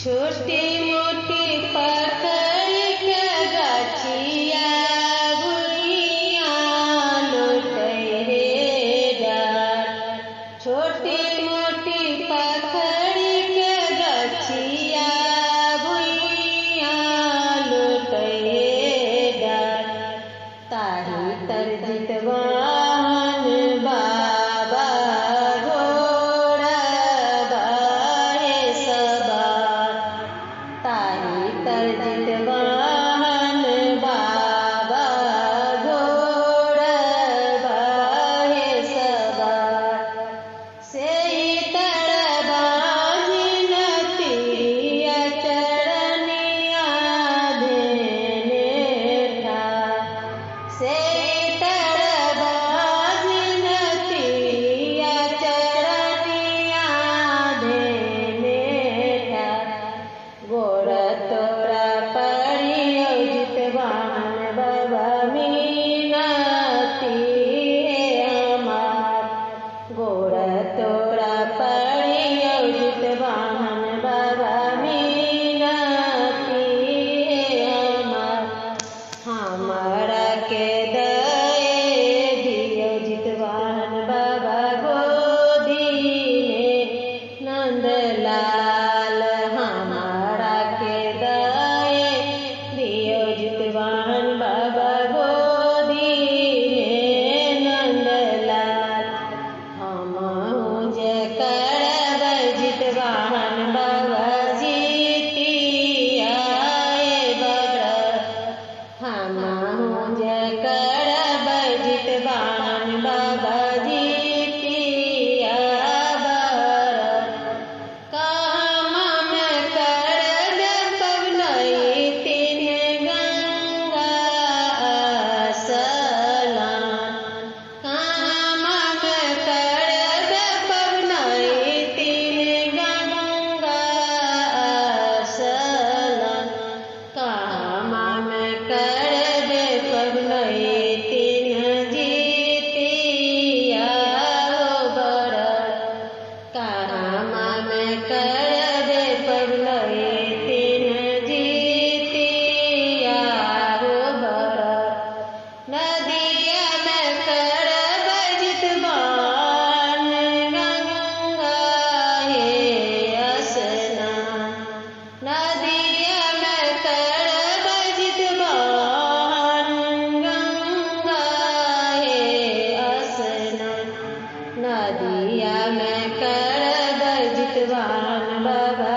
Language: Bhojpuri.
छोटी मोटी पकड़ के गाछिया भुइया लुटै रे डार। छोटी मोटी पकड़ के गाछिया भुइया लुटै रे डार। ताही तर जितवाहन बाबा घोड़ा बाहे सवार। ताही तर जितवाहन बाबा घोड़ा बाहे सवार। सेई तर बाजिन तिरिया चरनिया धेने ठार। सेई तर बाजिन तिरिया चरनिया धेने ठार। गोड़ तोरा परियो जितवाहन बाबा मीनती है हमार। गोड़ तोरा परियो जितवाहन बाबा मीनती है हमार। हमरा के दए दियो जितवाहन बाबा गोदी में नंदलाल। हमरा के दए दियो जितवाहन बाबा गोदी में नंदलाल। हमहु जे करब जितवाहन बाबा जीतिया बरत। हमहु जे करब जितवाहन बाबा जीतिया बरत। कहमा में करब पवनई तीन गंगा स्नान। कहमा में करब पवनई तीन गंगा स्नान। कहमा में करब पवनई तीन जितिया बरत। कहमा में करब पवनई तीन जितिया बरत। नदिया में करब जितवाहन गंगा हे स्नान। नदिया में करब जितवाहन गंगा हे स्नान। नदिया में करब जितवाहन बाबा